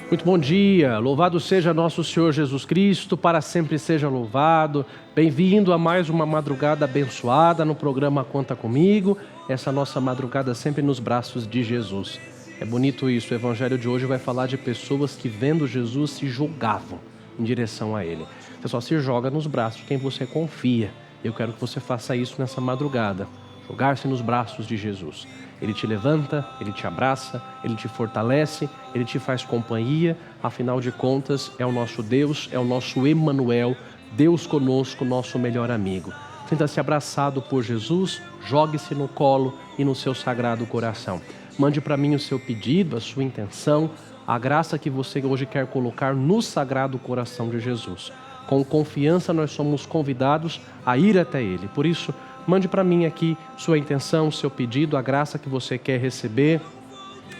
Muito bom dia, louvado seja nosso Senhor Jesus Cristo, para sempre seja louvado. Bem-vindo a mais uma madrugada abençoada no programa Conta Comigo, essa nossa madrugada sempre nos braços de Jesus. É bonito isso, o evangelho de hoje vai falar de pessoas que vendo Jesus se jogavam em direção a Ele. Você só se joga nos braços de quem você confia. Eu quero que você faça isso nessa madrugada, jogar-se nos braços de Jesus. Ele te levanta, Ele te abraça, Ele te fortalece, Ele te faz companhia. Afinal de contas, é o nosso Deus, é o nosso Emanuel, Deus conosco, nosso melhor amigo. Sinta-se abraçado por Jesus, jogue-se no colo e no seu sagrado coração. Mande para mim o seu pedido, a sua intenção, a graça que você hoje quer colocar no sagrado coração de Jesus. Com confiança nós somos convidados a ir até Ele. Por isso, mande para mim aqui sua intenção, seu pedido, a graça que você quer receber,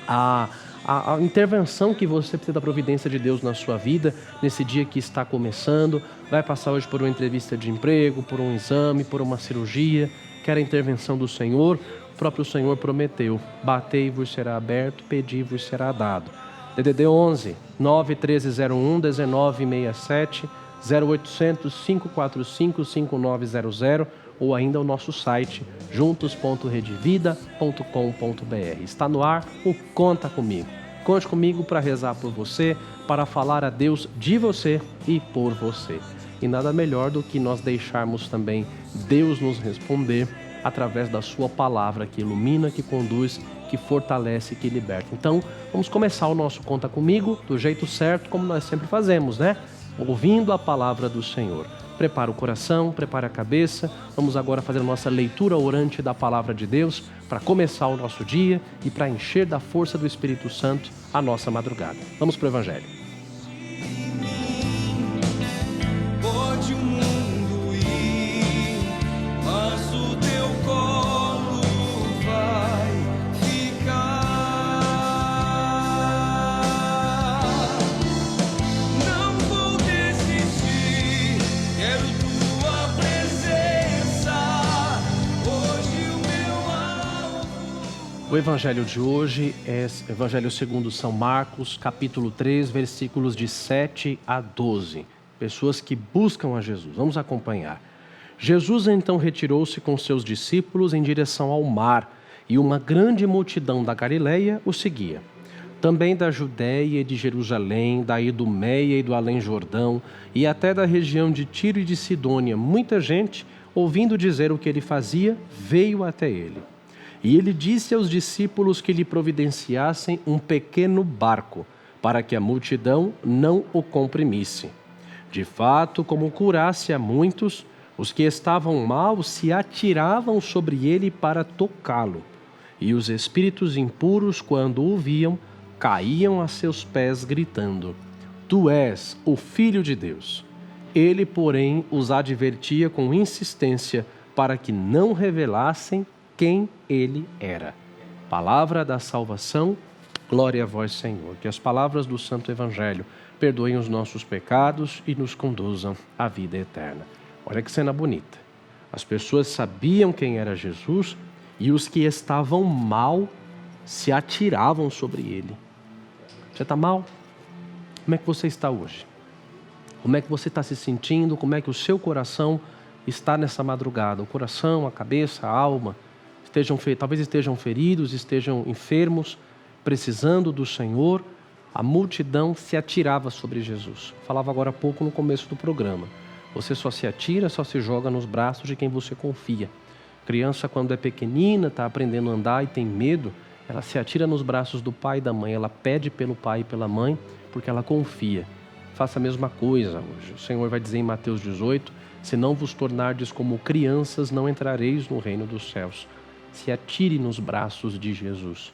a intervenção que você precisa da providência de Deus na sua vida, nesse dia que está começando. Vai passar hoje por uma entrevista de emprego, por um exame, por uma cirurgia. Quer a intervenção do Senhor? O próprio Senhor prometeu: batei-vos será aberto, pedi-vos será dado. DDD 11 91301 1967 0800 545 5900 ou ainda o nosso site juntos.redevida.com.br. Está no ar o Conta Comigo. Conte comigo para rezar por você, para falar a Deus de você e por você. E nada melhor do que nós deixarmos também Deus nos responder através da sua palavra que ilumina, que conduz, que fortalece, que liberta. Então, vamos começar o nosso Conta Comigo do jeito certo, como nós sempre fazemos, né? Ouvindo a palavra do Senhor. Prepara o coração, prepara a cabeça. Vamos agora fazer a nossa leitura orante da palavra de Deus para começar o nosso dia e para encher da força do Espírito Santo a nossa madrugada. Vamos para o Evangelho. Pode o mundo ir, mas o teu colo vai ficar. Não vou desistir, quero tua presença. Hoje o meu alvo. O Evangelho de hoje é o Evangelho segundo São Marcos, capítulo 3, versículos de 7 a 12. Pessoas que buscam a Jesus. Vamos acompanhar. Jesus então retirou-se com seus discípulos em direção ao mar, e uma grande multidão da Galileia o seguia. Também da Judéia e de Jerusalém, da Idumeia e do Além-Jordão, e até da região de Tiro e de Sidônia, muita gente, ouvindo dizer o que ele fazia, veio até ele. E ele disse aos discípulos que lhe providenciassem um pequeno barco, para que a multidão não o comprimisse. De fato, como curasse a muitos, os que estavam mal se atiravam sobre ele para tocá-lo. E os espíritos impuros, quando o viam, caíam a seus pés, gritando: Tu és o Filho de Deus. Ele, porém, os advertia com insistência para que não revelassem quem ele era. Palavra da salvação, glória a vós, Senhor. Que as palavras do Santo Evangelho perdoem os nossos pecados e nos conduzam à vida eterna. Olha que cena bonita. As pessoas sabiam quem era Jesus e os que estavam mal se atiravam sobre ele. Você está mal? Como é que você está hoje? Como é que você está se sentindo? Como é que o seu coração está nessa madrugada? O coração, a cabeça, a alma, talvez estejam feridos, estejam enfermos, precisando do Senhor. A multidão se atirava sobre Jesus. Falava agora há pouco no começo do programa. Você só se atira, só se joga nos braços de quem você confia. Criança, quando é pequenina, está aprendendo a andar e tem medo, ela se atira nos braços do pai e da mãe. Ela pede pelo pai e pela mãe porque ela confia. Faça a mesma coisa hoje. O Senhor vai dizer em Mateus 18, se não vos tornardes como crianças, não entrareis no reino dos céus. Se atire nos braços de Jesus.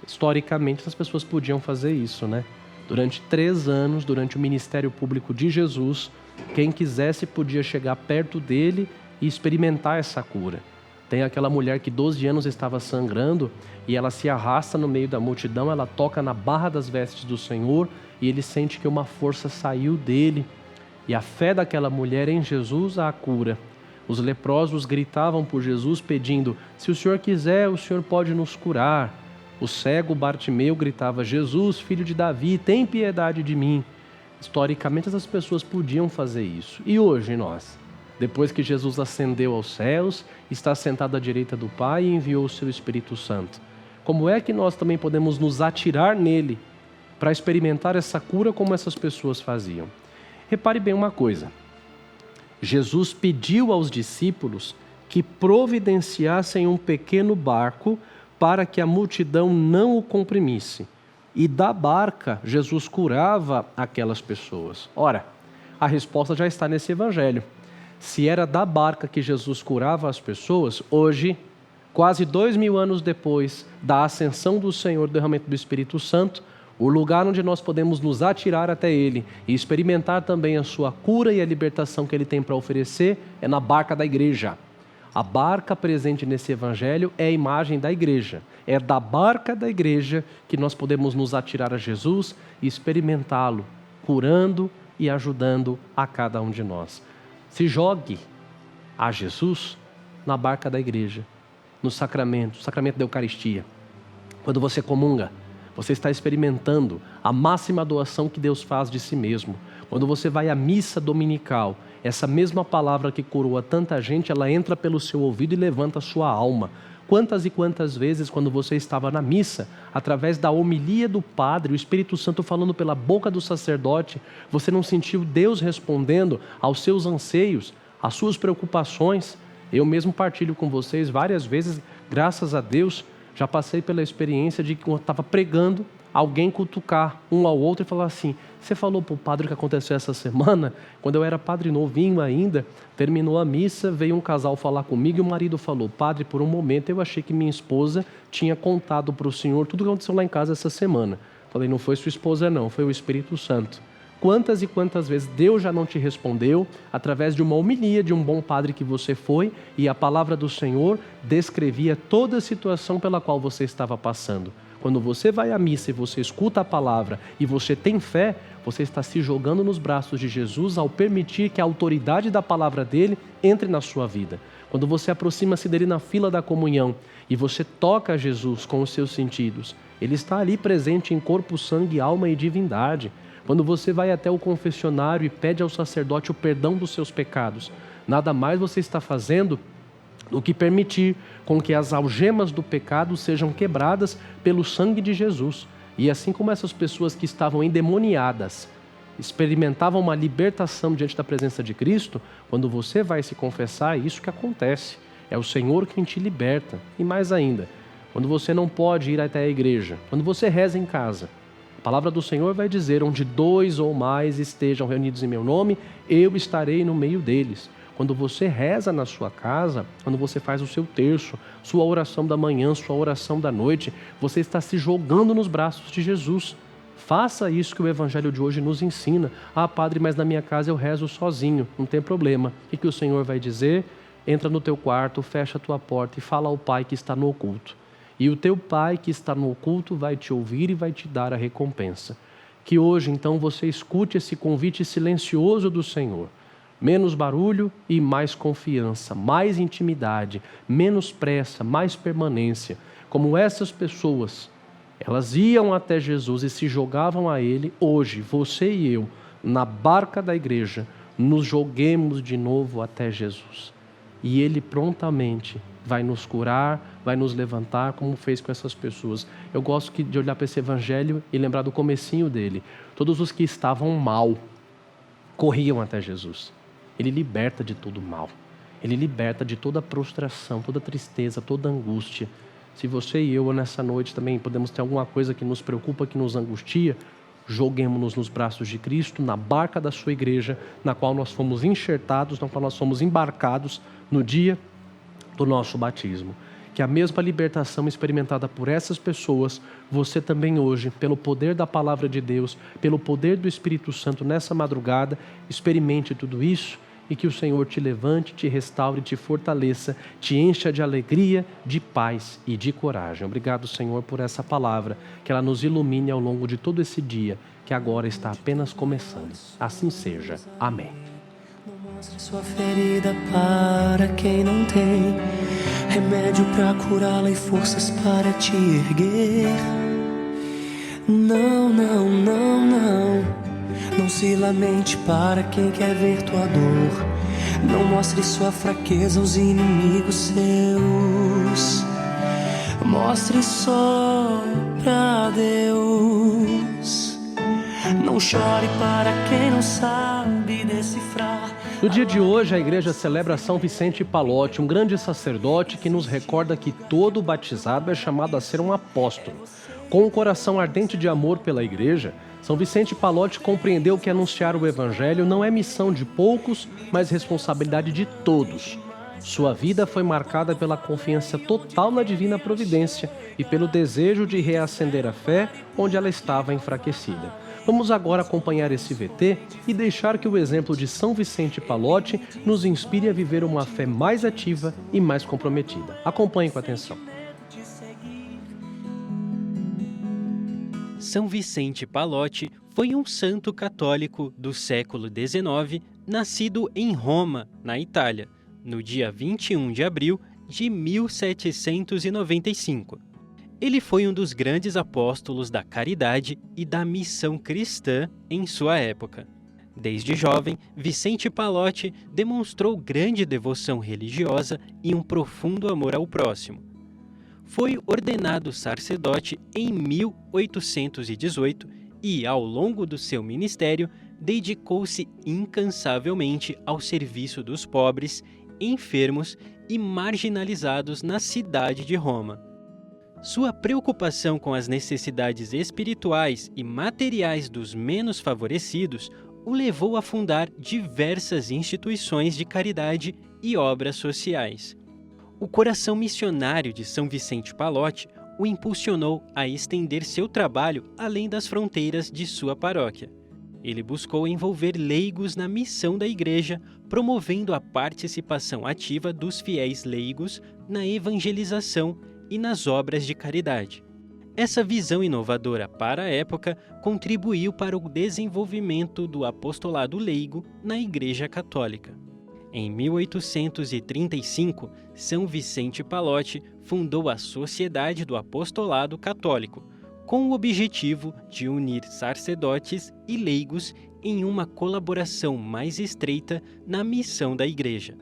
Historicamente, as pessoas podiam fazer isso, né? Durante 3 anos, durante o ministério público de Jesus, quem quisesse podia chegar perto dele e experimentar essa cura. Tem aquela mulher que 12 anos estava sangrando e ela se arrasta no meio da multidão, ela toca na barra das vestes do Senhor e ele sente que uma força saiu dele. E a fé daquela mulher em Jesus a cura. Os leprosos gritavam por Jesus pedindo: se o Senhor quiser, o Senhor pode nos curar. O cego Bartimeu gritava: Jesus, filho de Davi, tem piedade de mim. Historicamente, essas pessoas podiam fazer isso. E hoje nós? Depois que Jesus ascendeu aos céus, está sentado à direita do Pai e enviou o seu Espírito Santo. Como é que nós também podemos nos atirar nele para experimentar essa cura como essas pessoas faziam? Repare bem uma coisa. Jesus pediu aos discípulos que providenciassem um pequeno barco para que a multidão não o comprimisse. E da barca, Jesus curava aquelas pessoas. Ora, a resposta já está nesse evangelho. Se era da barca que Jesus curava as pessoas, hoje, quase 2000 anos depois da ascensão do Senhor, do derramamento do Espírito Santo, o lugar onde nós podemos nos atirar até Ele e experimentar também a sua cura e a libertação que Ele tem para oferecer é na barca da igreja. A barca presente nesse evangelho é a imagem da igreja. É da barca da igreja que nós podemos nos atirar a Jesus e experimentá-lo, curando e ajudando a cada um de nós. Se jogue a Jesus na barca da igreja, no sacramento da Eucaristia. Quando você comunga, você está experimentando a máxima doação que Deus faz de si mesmo. Quando você vai à missa dominical, essa mesma palavra que curou a tanta gente, ela entra pelo seu ouvido e levanta a sua alma. Quantas e quantas vezes, quando você estava na missa, através da homilia do padre, o Espírito Santo falando pela boca do sacerdote, você não sentiu Deus respondendo aos seus anseios, às suas preocupações? Eu mesmo partilho com vocês várias vezes, graças a Deus, já passei pela experiência de que quando eu estava pregando, alguém cutucar um ao outro e falar assim: você falou para o padre o que aconteceu essa semana? Quando eu era padre novinho ainda, terminou a missa, veio um casal falar comigo e o marido falou: padre, por um momento eu achei que minha esposa tinha contado para o senhor tudo o que aconteceu lá em casa essa semana. Falei: não foi sua esposa não, foi o Espírito Santo. Quantas e quantas vezes Deus já não te respondeu através de uma homilia de um bom padre que você foi e a palavra do Senhor descrevia toda a situação pela qual você estava passando. Quando você vai à missa e você escuta a palavra e você tem fé, você está se jogando nos braços de Jesus ao permitir que a autoridade da palavra dele entre na sua vida. Quando você aproxima-se dele na fila da comunhão e você toca Jesus com os seus sentidos, ele está ali presente em corpo, sangue, alma e divindade. Quando você vai até o confessionário e pede ao sacerdote o perdão dos seus pecados, nada mais você está fazendo do que permitir com que as algemas do pecado sejam quebradas pelo sangue de Jesus. E assim como essas pessoas que estavam endemoniadas experimentavam uma libertação diante da presença de Cristo, quando você vai se confessar, é isso que acontece. É o Senhor quem te liberta. E mais ainda, quando você não pode ir até a igreja, quando você reza em casa, a palavra do Senhor vai dizer: onde 2 ou mais estejam reunidos em meu nome, eu estarei no meio deles. Quando você reza na sua casa, quando você faz o seu terço, sua oração da manhã, sua oração da noite, você está se jogando nos braços de Jesus. Faça isso que o Evangelho de hoje nos ensina. Ah, padre, mas na minha casa eu rezo sozinho. Não tem problema. O que o Senhor vai dizer? Entra no teu quarto, fecha a tua porta e fala ao Pai que está no oculto. E o teu Pai que está no oculto vai te ouvir e vai te dar a recompensa. Que hoje, então, você escute esse convite silencioso do Senhor. Menos barulho e mais confiança, mais intimidade, menos pressa, mais permanência. Como essas pessoas, elas iam até Jesus e se jogavam a Ele. Hoje, você e eu, na barca da igreja, nos joguemos de novo até Jesus. E Ele prontamente vai nos curar, vai nos levantar, como fez com essas pessoas. Eu gosto de olhar para esse evangelho e lembrar do comecinho dele. Todos os que estavam mal corriam até Jesus. Ele liberta de todo mal. Ele liberta de toda prostração, toda tristeza, toda angústia. Se você e eu nessa noite também podemos ter alguma coisa que nos preocupa, que nos angustia, joguemos-nos nos braços de Cristo, na barca da sua igreja, na qual nós fomos enxertados, na qual nós fomos embarcados no dia do nosso batismo. Que a mesma libertação experimentada por essas pessoas, você também hoje, pelo poder da palavra de Deus, pelo poder do Espírito Santo nessa madrugada, experimente tudo isso e que o Senhor te levante, te restaure, te fortaleça, te encha de alegria, de paz e de coragem. Obrigado, Senhor, por essa palavra, que ela nos ilumine ao longo de todo esse dia, que agora está apenas começando. Assim seja. Amém. Não mostre sua ferida para quem não tem. remédio pra curá-la e forças para te erguer. Não, não, não, não. Não se lamente para quem quer ver tua dor. Não mostre sua fraqueza aos inimigos seus. Mostre só pra Deus. Não chore para quem não sabe decifrar. No dia de hoje, a igreja celebra São Vicente Pallotti, um grande sacerdote que nos recorda que todo batizado é chamado a ser um apóstolo. Com um coração ardente de amor pela igreja, São Vicente Pallotti compreendeu que anunciar o evangelho não é missão de poucos, mas responsabilidade de todos. Sua vida foi marcada pela confiança total na divina providência e pelo desejo de reacender a fé onde ela estava enfraquecida. Vamos agora acompanhar esse VT e deixar que o exemplo de São Vicente Pallotti nos inspire a viver uma fé mais ativa e mais comprometida. Acompanhe com atenção. São Vicente Pallotti foi um santo católico do século XIX, nascido em Roma, na Itália, no dia 21 de abril de 1795. Ele foi um dos grandes apóstolos da caridade e da missão cristã em sua época. Desde jovem, Vicente Pallotti demonstrou grande devoção religiosa e um profundo amor ao próximo. Foi ordenado sacerdote em 1818 e, ao longo do seu ministério, dedicou-se incansavelmente ao serviço dos pobres, enfermos e marginalizados na cidade de Roma. Sua preocupação com as necessidades espirituais e materiais dos menos favorecidos o levou a fundar diversas instituições de caridade e obras sociais. O coração missionário de São Vicente Pallotti o impulsionou a estender seu trabalho além das fronteiras de sua paróquia. Ele buscou envolver leigos na missão da Igreja, promovendo a participação ativa dos fiéis leigos na evangelização e nas obras de caridade. Essa visão inovadora para a época contribuiu para o desenvolvimento do apostolado leigo na Igreja Católica. Em 1835, São Vicente Pallotti fundou a Sociedade do Apostolado Católico, com o objetivo de unir sacerdotes e leigos em uma colaboração mais estreita na missão da Igreja.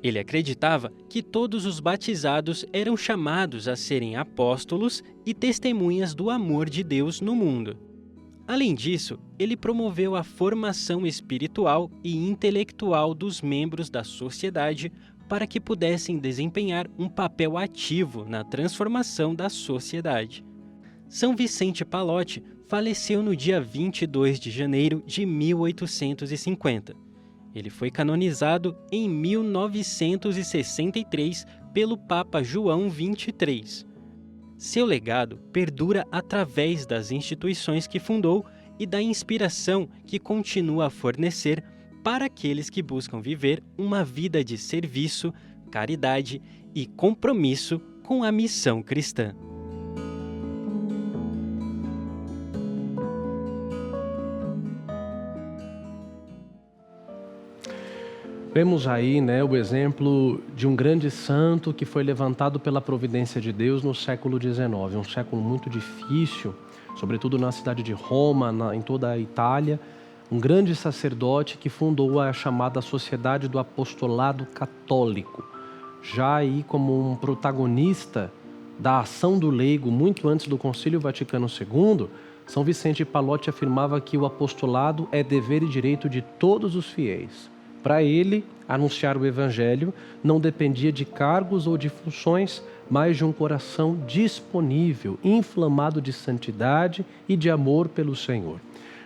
Ele acreditava que todos os batizados eram chamados a serem apóstolos e testemunhas do amor de Deus no mundo. Além disso, ele promoveu a formação espiritual e intelectual dos membros da sociedade para que pudessem desempenhar um papel ativo na transformação da sociedade. São Vicente Pallotti faleceu no dia 22 de janeiro de 1850. Ele foi canonizado em 1963 pelo Papa João XXIII. Seu legado perdura através das instituições que fundou e da inspiração que continua a fornecer para aqueles que buscam viver uma vida de serviço, caridade e compromisso com a missão cristã. Vemos aí, o exemplo de um grande santo que foi levantado pela providência de Deus no século XIX, um século muito difícil, sobretudo na cidade de Roma, em toda a Itália, um grande sacerdote que fundou a chamada Sociedade do Apostolado Católico, já aí como um protagonista da ação do leigo muito antes do Concílio Vaticano II. São Vicente Pallotti afirmava que o apostolado é dever e direito de todos os fiéis. Para ele, anunciar o Evangelho não dependia de cargos ou de funções, mas de um coração disponível, inflamado de santidade e de amor pelo Senhor.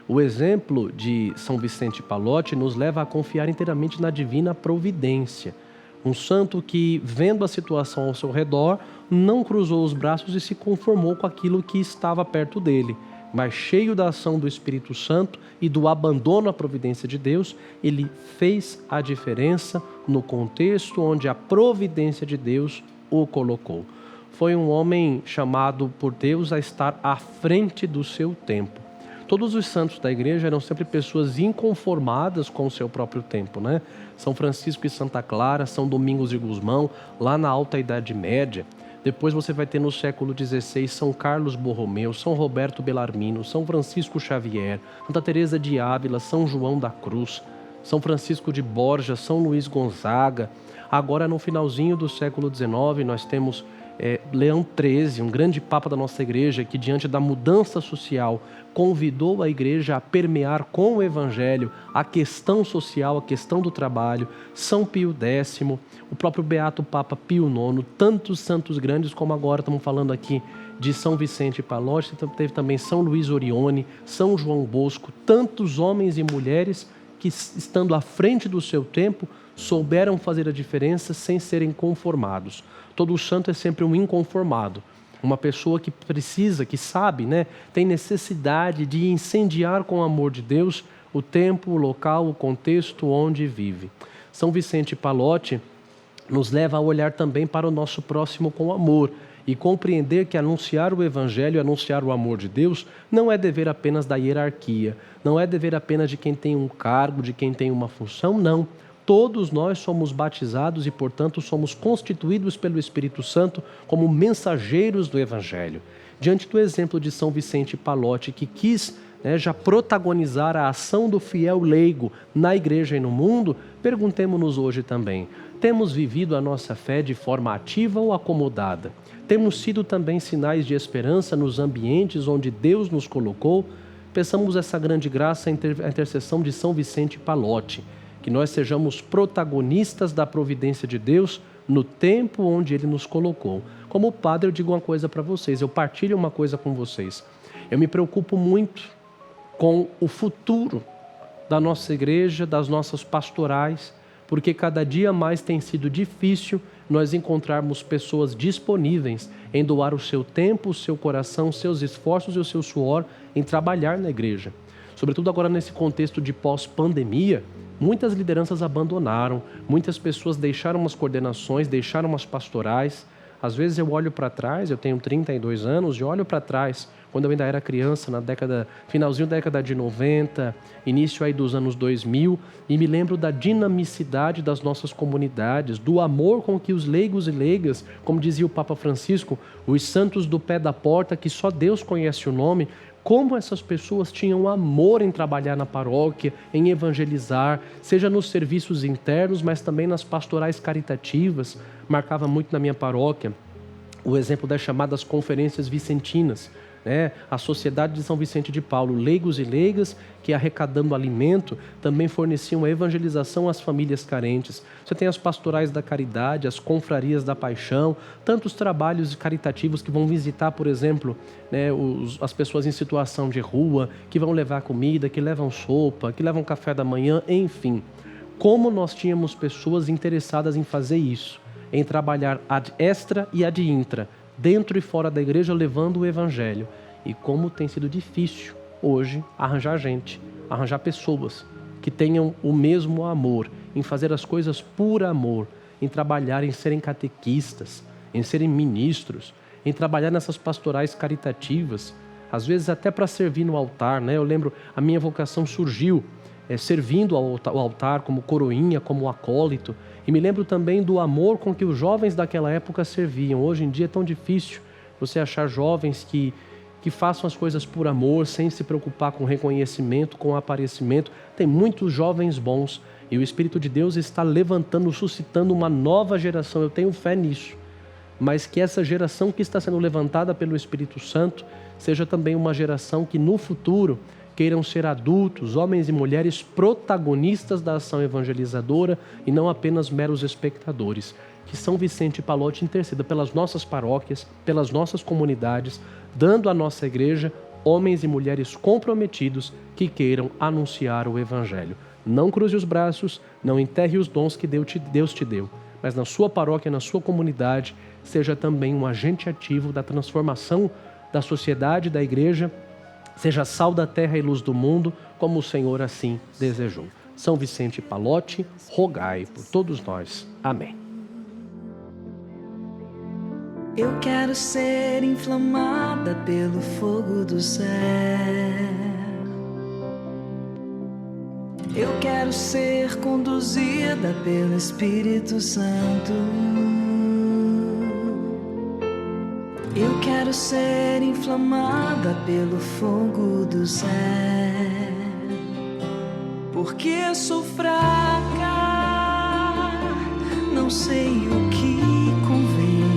O exemplo de São Vicente Pallotti nos leva a confiar inteiramente na divina providência. Um santo que, vendo a situação ao seu redor, não cruzou os braços e se conformou com aquilo que estava perto dele, mas cheio da ação do Espírito Santo e do abandono à providência de Deus, ele fez a diferença no contexto onde a providência de Deus o colocou. Foi um homem chamado por Deus a estar à frente do seu tempo. Todos os santos da igreja eram sempre pessoas inconformadas com o seu próprio tempo, né? São Francisco e Santa Clara, São Domingos de Gusmão, lá na Alta Idade Média. Depois você vai ter no século XVI São Carlos Borromeu, São Roberto Bellarmino, São Francisco Xavier, Santa Teresa de Ávila, São João da Cruz, São Francisco de Borja, São Luís Gonzaga. Agora, no finalzinho do século XIX, nós temos Leão XIII, um grande papa da nossa igreja, que diante da mudança social convidou a igreja a permear com o evangelho a questão social, a questão do trabalho. São Pio X, o próprio Beato Papa Pio IX, tantos santos grandes, como agora estamos falando aqui de São Vicente Pallotti, teve também São Luís Orione, São João Bosco, tantos homens e mulheres que, estando à frente do seu tempo, souberam fazer a diferença sem serem conformados. Todo santo é sempre um inconformado, uma pessoa que precisa, que sabe, né, tem necessidade de incendiar com o amor de Deus o tempo, o local, o contexto onde vive. São Vicente Pallotti nos leva a olhar também para o nosso próximo com amor e compreender que anunciar o Evangelho, anunciar o amor de Deus, não é dever apenas da hierarquia, não é dever apenas de quem tem um cargo, de quem tem uma função, não. Todos nós somos batizados e, portanto, somos constituídos pelo Espírito Santo como mensageiros do Evangelho. Diante do exemplo de São Vicente Pallotti, que quis já protagonizar a ação do fiel leigo na igreja e no mundo, perguntemo-nos hoje também: temos vivido a nossa fé de forma ativa ou acomodada? Temos sido também sinais de esperança nos ambientes onde Deus nos colocou? Peçamos essa grande graça, a intercessão de São Vicente Pallotti, que nós sejamos protagonistas da providência de Deus no tempo onde Ele nos colocou. Como padre, eu digo uma coisa para vocês, eu partilho uma coisa com vocês. Eu me preocupo muito com o futuro da nossa igreja, das nossas pastorais, porque cada dia mais tem sido difícil nós encontrarmos pessoas disponíveis em doar o seu tempo, o seu coração, os seus esforços e o seu suor em trabalhar na igreja. Sobretudo agora nesse contexto de pós-pandemia, muitas lideranças abandonaram, muitas pessoas deixaram as coordenações, deixaram as pastorais. Às vezes eu olho para trás, eu tenho 32 anos, e olho para trás, quando eu ainda era criança, finalzinho da década de 90, início aí dos anos 2000, e me lembro da dinamicidade das nossas comunidades, do amor com que os leigos e leigas, como dizia o Papa Francisco, os santos do pé da porta, que só Deus conhece o nome, como essas pessoas tinham amor em trabalhar na paróquia, em evangelizar, seja nos serviços internos, mas também nas pastorais caritativas. Marcava muito na minha paróquia o exemplo das chamadas conferências vicentinas, a Sociedade de São Vicente de Paulo, leigos e leigas que, arrecadando alimento, também forneciam a evangelização às famílias carentes. Você tem as pastorais da caridade, as confrarias da paixão, tantos trabalhos caritativos que vão visitar, por exemplo, as pessoas em situação de rua, que vão levar comida, que levam sopa, que levam café da manhã, enfim. Como nós tínhamos pessoas interessadas em fazer isso, em trabalhar ad extra e ad intra, dentro e fora da igreja, levando o evangelho. E como tem sido difícil hoje arranjar gente, arranjar pessoas que tenham o mesmo amor, em fazer as coisas por amor, em trabalhar, em serem catequistas, em serem ministros, em trabalhar nessas pastorais caritativas, às vezes até para servir no altar, Eu lembro, a minha vocação surgiu servindo ao altar como coroinha, como acólito. E me lembro também do amor com que os jovens daquela época serviam. Hoje em dia é tão difícil você achar jovens que façam as coisas por amor, sem se preocupar com reconhecimento, com aparecimento. Tem muitos jovens bons e o Espírito de Deus está levantando, suscitando uma nova geração. Eu tenho fé nisso. Mas que essa geração que está sendo levantada pelo Espírito Santo seja também uma geração que no futuro queiram ser adultos, homens e mulheres protagonistas da ação evangelizadora e não apenas meros espectadores. Que São Vicente Pallotti interceda pelas nossas paróquias, pelas nossas comunidades, dando à nossa igreja homens e mulheres comprometidos que queiram anunciar o Evangelho. Não cruze os braços, não enterre os dons que Deus te deu, mas na sua paróquia, na sua comunidade, seja também um agente ativo da transformação da sociedade, da igreja, seja sal da terra e luz do mundo, como o Senhor assim desejou. São Vicente Pallotti, rogai por todos nós. Amém. Eu quero ser inflamada pelo fogo do céu. Eu quero ser conduzida pelo Espírito Santo. Eu quero ser inflamada pelo fogo do céu. Porque sou fraca, não sei o que convém.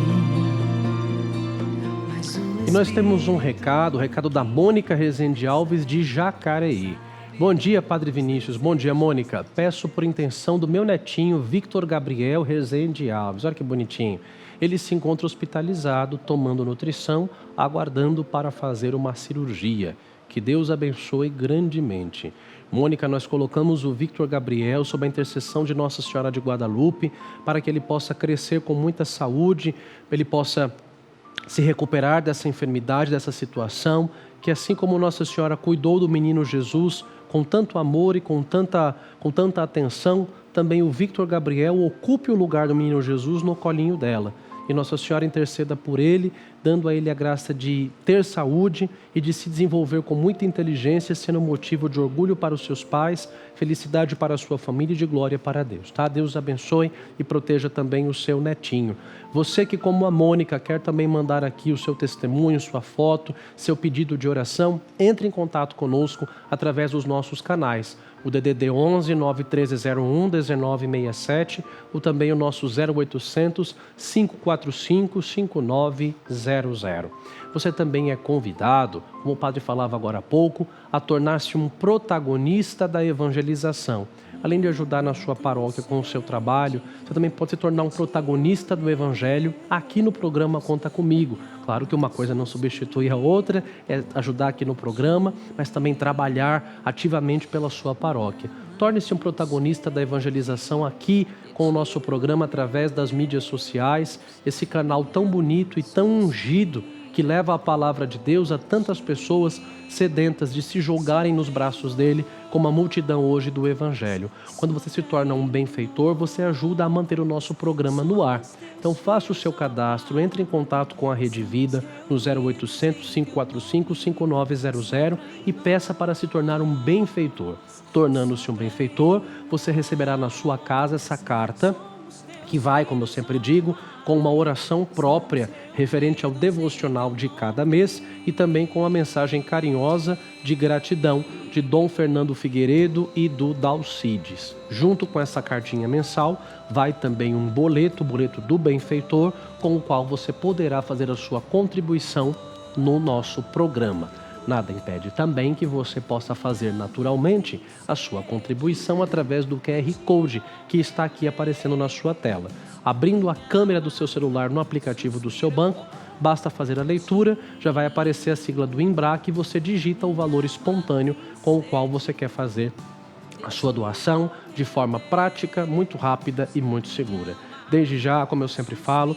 E nós temos um recado, o recado da Mônica Rezende Alves de Jacareí. Bom dia, Padre Vinícius. Bom dia, Mônica. Peço por intenção do meu netinho, Victor Gabriel Rezende Alves. Olha que bonitinho. Ele se encontra hospitalizado, tomando nutrição, aguardando para fazer uma cirurgia. Que Deus abençoe grandemente. Mônica, nós colocamos o Victor Gabriel sob a intercessão de Nossa Senhora de Guadalupe para que ele possa crescer com muita saúde, ele possa se recuperar dessa enfermidade, dessa situação, que assim como Nossa Senhora cuidou do menino Jesus com tanto amor e com tanta atenção, também o Victor Gabriel ocupe o lugar do menino Jesus no colinho dela. E Nossa Senhora interceda por ele, dando a ele a graça de ter saúde e de se desenvolver com muita inteligência, sendo motivo de orgulho para os seus pais, felicidade para a sua família e de glória para Deus. Tá? Deus abençoe e proteja também o seu netinho. Você que, como a Mônica, quer também mandar aqui o seu testemunho, sua foto, seu pedido de oração, entre em contato conosco através dos nossos canais. O DDD 11 91301 1967, ou também o nosso 0800 545 5900. Você também é convidado, como o padre falava agora há pouco, a tornar-se um protagonista da evangelização. Além de ajudar na sua paróquia com o seu trabalho, você também pode se tornar um protagonista do Evangelho aqui no programa Conta Comigo. Claro que uma coisa não substitui a outra, é ajudar aqui no programa, mas também trabalhar ativamente pela sua paróquia. Torne-se um protagonista da evangelização aqui com o nosso programa através das mídias sociais, esse canal tão bonito e tão ungido que leva a palavra de Deus a tantas pessoas sedentas de se jogarem nos braços dele, como a multidão hoje do Evangelho. Quando você se torna um benfeitor, você ajuda a manter o nosso programa no ar. Então faça o seu cadastro, entre em contato com a Rede Vida no 0800 545 5900 e peça para se tornar um benfeitor. Tornando-se um benfeitor, você receberá na sua casa essa carta, que vai, como eu sempre digo, com uma oração própria referente ao devocional de cada mês e também com a mensagem carinhosa de gratidão de Dom Fernando Figueiredo e do Dalcides. Junto com essa cartinha mensal vai também um boleto, o boleto do benfeitor, com o qual você poderá fazer a sua contribuição no nosso programa. Nada impede também que você possa fazer naturalmente a sua contribuição através do QR Code que está aqui aparecendo na sua tela. Abrindo a câmera do seu celular no aplicativo do seu banco, basta fazer a leitura, já vai aparecer a sigla do Embrac e você digita o valor espontâneo com o qual você quer fazer a sua doação de forma prática, muito rápida e muito segura. Desde já, como eu sempre falo,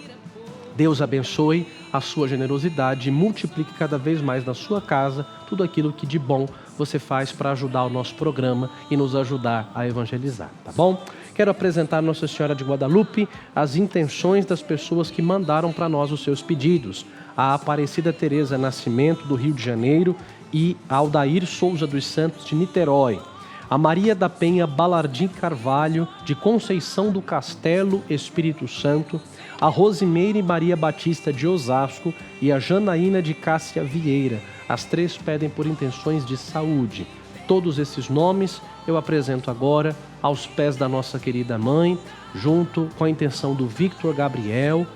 Deus abençoe a sua generosidade e multiplique cada vez mais na sua casa tudo aquilo que de bom você faz para ajudar o nosso programa e nos ajudar a evangelizar, tá bom? Quero apresentar a Nossa Senhora de Guadalupe as intenções das pessoas que mandaram para nós os seus pedidos. A Aparecida Tereza Nascimento, do Rio de Janeiro, e a Aldair Souza dos Santos, de Niterói. A Maria da Penha Balardim Carvalho, de Conceição do Castelo, Espírito Santo, a Rosimeire Maria Batista de Osasco e a Janaína de Cássia Vieira. As três pedem por intenções de saúde. Todos esses nomes eu apresento agora aos pés da nossa querida mãe, junto com a intenção do Victor Gabriel,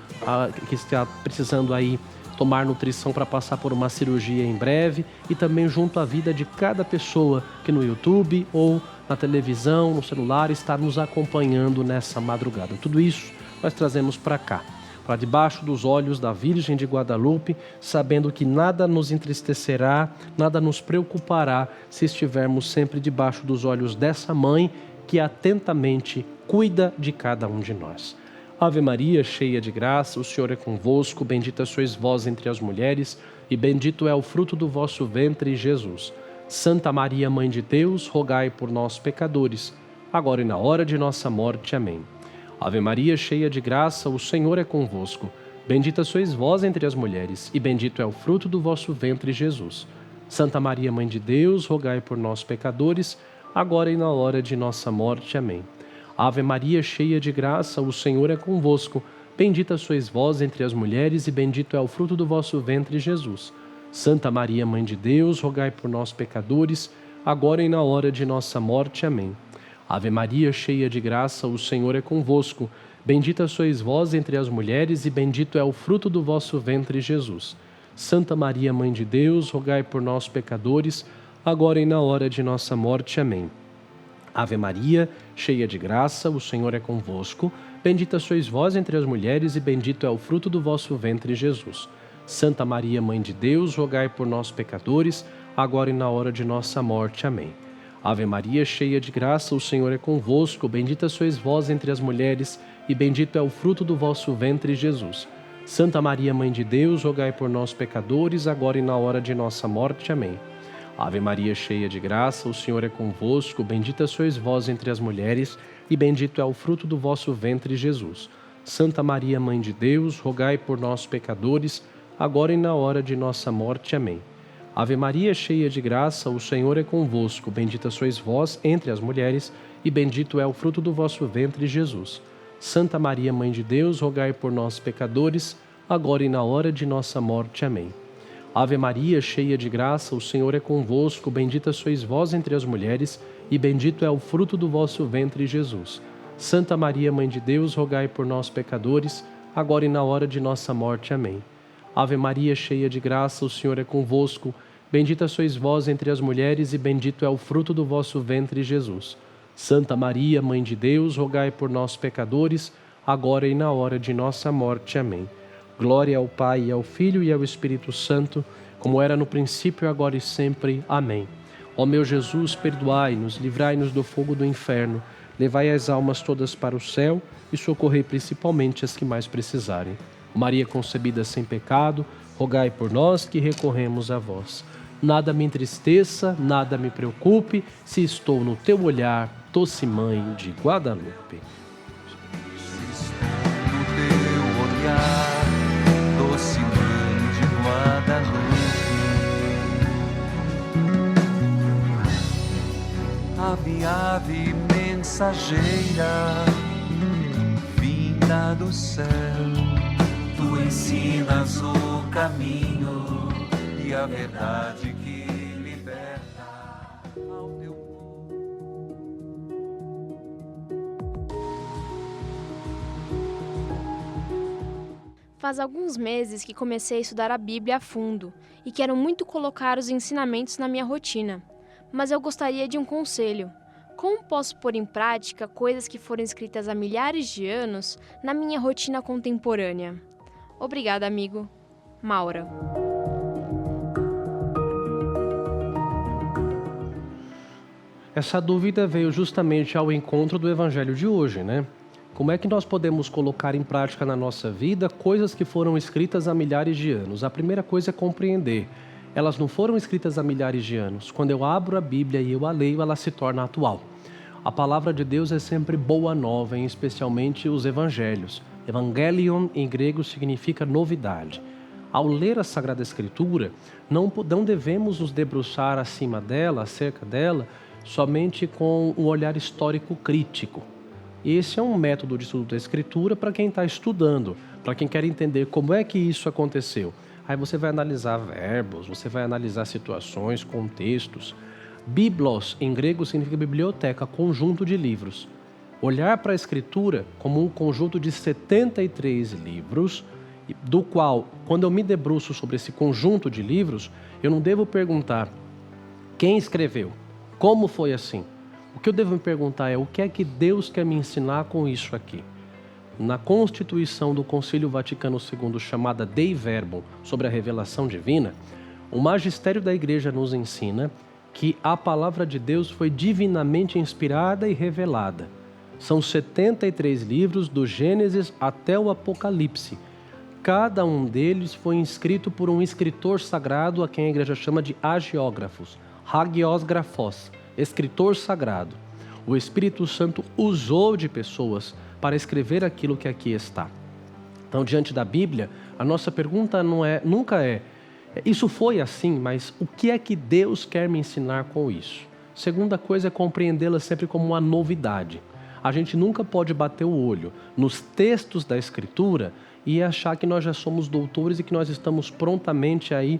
que está precisando aí tomar nutrição para passar por uma cirurgia em breve, e também junto à vida de cada pessoa que no YouTube ou na televisão, no celular, está nos acompanhando nessa madrugada. Tudo isso nós trazemos para cá, para debaixo dos olhos da Virgem de Guadalupe, sabendo que nada nos entristecerá, nada nos preocupará se estivermos sempre debaixo dos olhos dessa mãe que atentamente cuida de cada um de nós. Ave Maria, cheia de graça, o Senhor é convosco, bendita sois vós entre as mulheres, e bendito é o fruto do vosso ventre, Jesus. Santa Maria, Mãe de Deus, rogai por nós, pecadores, agora e na hora de nossa morte. Amém. Ave Maria, cheia de graça, o Senhor é convosco, bendita sois vós entre as mulheres, e bendito é o fruto do vosso ventre, Jesus. Santa Maria, Mãe de Deus, rogai por nós, pecadores, agora e na hora de nossa morte. Amém. Ave Maria, cheia de graça, o Senhor é convosco. Bendita sois vós entre as mulheres, e bendito é o fruto do vosso ventre, Jesus. Santa Maria, Mãe de Deus, rogai por nós, pecadores, agora e na hora de nossa morte. Amém. Ave Maria, cheia de graça, o Senhor é convosco. Bendita sois vós entre as mulheres, e bendito é o fruto do vosso ventre, Jesus. Santa Maria, Mãe de Deus, rogai por nós, pecadores, agora e na hora de nossa morte. Amém. Ave Maria, cheia de graça, o Senhor é convosco. Bendita sois vós entre as mulheres, e bendito é o fruto do vosso ventre, Jesus. Santa Maria, Mãe de Deus, rogai por nós, pecadores, agora e na hora de nossa morte. Amém. Ave Maria, cheia de graça, o Senhor é convosco. Bendita sois vós entre as mulheres, e bendito é o fruto do vosso ventre, Jesus. Santa Maria, Mãe de Deus, rogai por nós, pecadores, agora e na hora de nossa morte. Amém. Ave Maria, cheia de graça, o Senhor é convosco. Bendita sois vós entre as mulheres, e bendito é o fruto do vosso ventre, Jesus. Santa Maria, Mãe de Deus, rogai por nós, pecadores, agora e na hora de nossa morte. Amém. Ave Maria, cheia de graça, o Senhor é convosco. Bendita sois vós entre as mulheres, e bendito é o fruto do vosso ventre, Jesus. Santa Maria, Mãe de Deus, rogai por nós, pecadores, agora e na hora de nossa morte. Amém. Ave Maria, cheia de graça, o Senhor é convosco. Bendita sois vós entre as mulheres, e bendito é o fruto do vosso ventre, Jesus. Santa Maria, Mãe de Deus, rogai por nós, pecadores, agora e na hora de nossa morte. Amém. Ave Maria, cheia de graça, o Senhor é convosco. Bendita sois vós entre as mulheres, e bendito é o fruto do vosso ventre, Jesus. Santa Maria, Mãe de Deus, rogai por nós, pecadores, agora e na hora de nossa morte. Amém. Glória ao Pai, e ao Filho e ao Espírito Santo, como era no princípio, agora e sempre. Amém. Ó meu Jesus, perdoai-nos, livrai-nos do fogo do inferno, levai as almas todas para o céu e socorrei principalmente as que mais precisarem. Maria concebida sem pecado, rogai por nós que recorremos a vós. Nada me entristeça, nada me preocupe, se estou no teu olhar, doce Mãe de Guadalupe. No teu olhar, doce Mãe de Guadalupe. Ave, ave mensageira, vinda do céu, tu ensinas o caminho e a verdade que liberta ao teu povo. Faz alguns meses que comecei a estudar a Bíblia a fundo e quero muito colocar os ensinamentos na minha rotina. Mas eu gostaria de um conselho. Como posso pôr em prática coisas que foram escritas há milhares de anos na minha rotina contemporânea? Obrigada, amigo. Maura. Essa dúvida veio justamente ao encontro do Evangelho de hoje, né? Como é que nós podemos colocar em prática na nossa vida coisas que foram escritas há milhares de anos? A primeira coisa é compreender. Elas não foram escritas há milhares de anos. Quando eu abro a Bíblia e eu a leio, ela se torna atual. A palavra de Deus é sempre boa nova, especialmente os evangelhos. Evangelion em grego significa novidade. Ao ler a Sagrada Escritura, não devemos nos debruçar acima dela, acerca dela, somente com um olhar histórico crítico. Esse é um método de estudo da Escritura para quem está estudando, para quem quer entender como é que isso aconteceu. Aí você vai analisar verbos, você vai analisar situações, contextos. Biblos, em grego, significa biblioteca, conjunto de livros. Olhar para a Escritura como um conjunto de 73 livros, do qual, quando eu me debruço sobre esse conjunto de livros, eu não devo perguntar quem escreveu, como foi assim. O que eu devo me perguntar é o que é que Deus quer me ensinar com isso aqui. Na Constituição do Concílio Vaticano II, chamada Dei Verbum, sobre a revelação divina, o magistério da Igreja nos ensina que a palavra de Deus foi divinamente inspirada e revelada. São 73 livros, do Gênesis até o Apocalipse. Cada um deles foi escrito por um escritor sagrado, a quem a Igreja chama de hagiógrafos, hagiosgrafos, escritor sagrado. O Espírito Santo usou de pessoas para escrever aquilo que aqui está. Então, diante da Bíblia, a nossa pergunta nunca é isso foi assim, mas o que é que Deus quer me ensinar com isso? Segunda coisa é compreendê-la sempre como uma novidade. A gente nunca pode bater o olho nos textos da Escritura e achar que nós já somos doutores e que nós estamos prontamente aí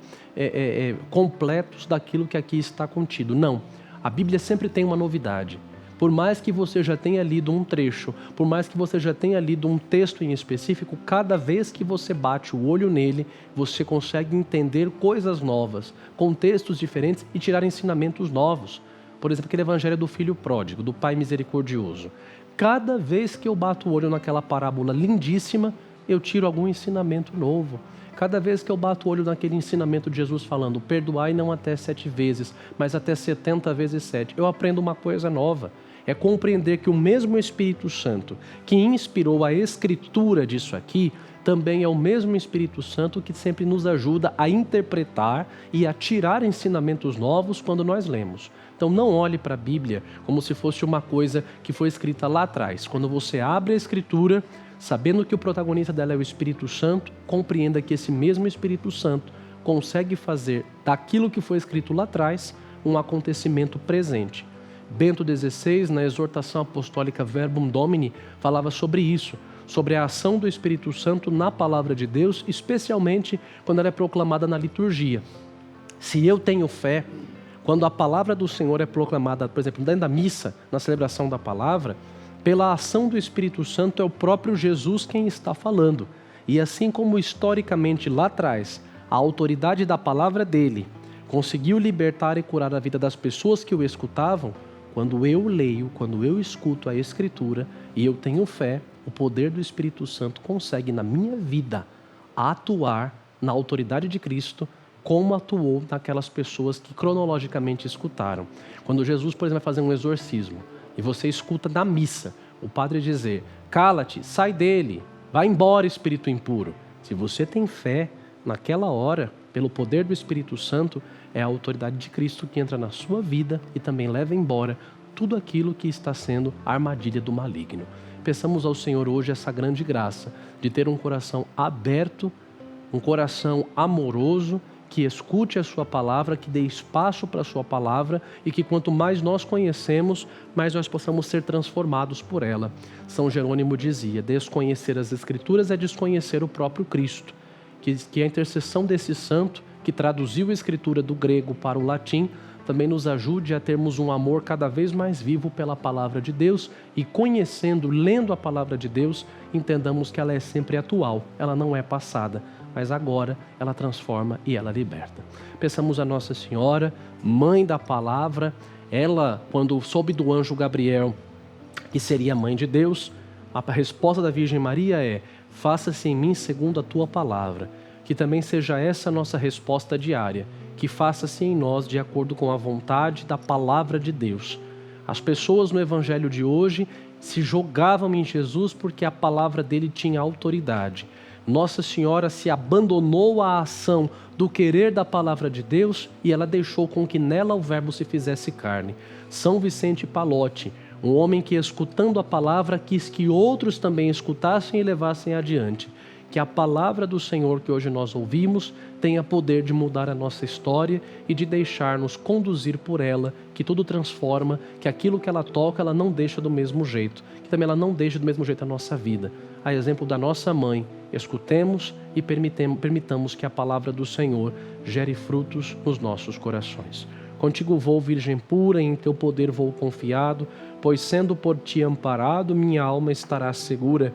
completos daquilo que aqui está contido. Não, a Bíblia sempre tem uma novidade. Por mais que você já tenha lido um trecho, por mais que você já tenha lido um texto em específico, cada vez que você bate o olho nele, você consegue entender coisas novas, contextos diferentes e tirar ensinamentos novos. Por exemplo, aquele evangelho do filho pródigo, do pai misericordioso. Cada vez que eu bato o olho naquela parábola lindíssima, eu tiro algum ensinamento novo. Cada vez que eu bato o olho naquele ensinamento de Jesus falando, perdoai não até 7 vezes, mas até 70 vezes 7, eu aprendo uma coisa nova. É compreender que o mesmo Espírito Santo que inspirou a escritura disso aqui, também é o mesmo Espírito Santo que sempre nos ajuda a interpretar e a tirar ensinamentos novos quando nós lemos. Então não olhe para a Bíblia como se fosse uma coisa que foi escrita lá atrás. Quando você abre a Escritura, sabendo que o protagonista dela é o Espírito Santo, compreenda que esse mesmo Espírito Santo consegue fazer daquilo que foi escrito lá atrás um acontecimento presente. Bento XVI, na exortação apostólica Verbum Domini, falava sobre isso, sobre a ação do Espírito Santo na palavra de Deus, especialmente quando ela é proclamada na liturgia. Se eu tenho fé, quando a palavra do Senhor é proclamada, por exemplo, dentro da missa, na celebração da palavra, pela ação do Espírito Santo é o próprio Jesus quem está falando. E assim como historicamente lá atrás, a autoridade da palavra dele conseguiu libertar e curar a vida das pessoas que o escutavam, quando eu leio, quando eu escuto a Escritura e eu tenho fé, o poder do Espírito Santo consegue na minha vida atuar na autoridade de Cristo como atuou naquelas pessoas que cronologicamente escutaram. Quando Jesus, por exemplo, vai fazer um exorcismo e você escuta na missa o padre dizer, cala-te, sai dele, vai embora espírito impuro. Se você tem fé, naquela hora, pelo poder do Espírito Santo, é a autoridade de Cristo que entra na sua vida e também leva embora tudo aquilo que está sendo a armadilha do maligno. Peçamos ao Senhor hoje essa grande graça de ter um coração aberto, um coração amoroso, que escute a sua palavra, que dê espaço para a sua palavra e que quanto mais nós conhecemos, mais nós possamos ser transformados por ela. São Jerônimo dizia, desconhecer as Escrituras é desconhecer o próprio Cristo, que a intercessão desse santo, que traduziu a Escritura do grego para o latim, também nos ajude a termos um amor cada vez mais vivo pela palavra de Deus e conhecendo, lendo a palavra de Deus, entendamos que ela é sempre atual, ela não é passada, mas agora ela transforma e ela liberta. Peçamos a Nossa Senhora, Mãe da Palavra, ela, quando soube do anjo Gabriel que seria mãe de Deus, a resposta da Virgem Maria é, faça-se em mim segundo a tua palavra. Que também seja essa a nossa resposta diária, que faça-se em nós de acordo com a vontade da palavra de Deus. As pessoas no evangelho de hoje se jogavam em Jesus porque a palavra dele tinha autoridade. Nossa Senhora se abandonou à ação do querer da palavra de Deus e ela deixou com que nela o verbo se fizesse carne. São Vicente Pallotti, um homem que escutando a palavra quis que outros também escutassem e levassem adiante. Que a palavra do Senhor que hoje nós ouvimos tenha poder de mudar a nossa história e de deixar-nos conduzir por ela, que tudo transforma, que aquilo que ela toca, ela não deixa do mesmo jeito, que também ela não deixa do mesmo jeito a nossa vida. A exemplo da nossa mãe, escutemos e permitamos que a palavra do Senhor gere frutos nos nossos corações. Contigo vou, Virgem pura, e em teu poder vou confiado, pois sendo por ti amparado, minha alma estará segura.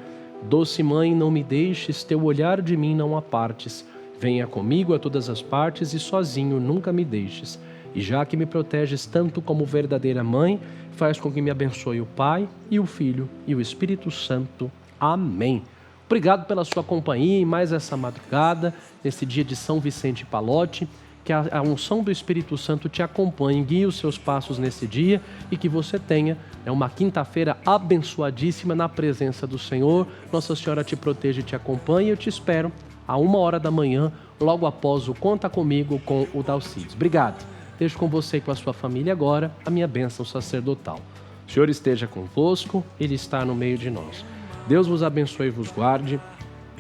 Doce Mãe, não me deixes, teu olhar de mim não apartes. Venha comigo a todas as partes e sozinho nunca me deixes. E já que me proteges tanto como verdadeira Mãe, faz com que me abençoe o Pai e o Filho e o Espírito Santo. Amém. Obrigado pela sua companhia em mais essa madrugada, nesse dia de São Vicente Pallotti. Que a unção do Espírito Santo te acompanhe, guie os seus passos nesse dia e que você tenha uma quinta-feira abençoadíssima na presença do Senhor. Nossa Senhora te proteja e te acompanhe. Eu te espero à 1h da manhã, logo após o Conta Comigo com o Dalcides. Obrigado. Deixo com você e com a sua família agora a minha bênção sacerdotal. O Senhor esteja convosco, Ele está no meio de nós. Deus vos abençoe e vos guarde.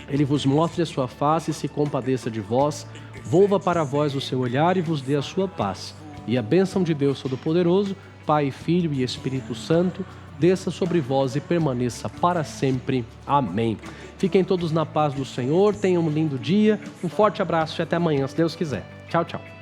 Ele vos mostre a sua face e se compadeça de vós, volva para vós o seu olhar e vos dê a sua paz. E a bênção de Deus Todo-Poderoso, Pai, Filho e Espírito Santo, desça sobre vós e permaneça para sempre. Amém. Fiquem todos na paz do Senhor, tenham um lindo dia, um forte abraço e até amanhã, se Deus quiser. Tchau, tchau.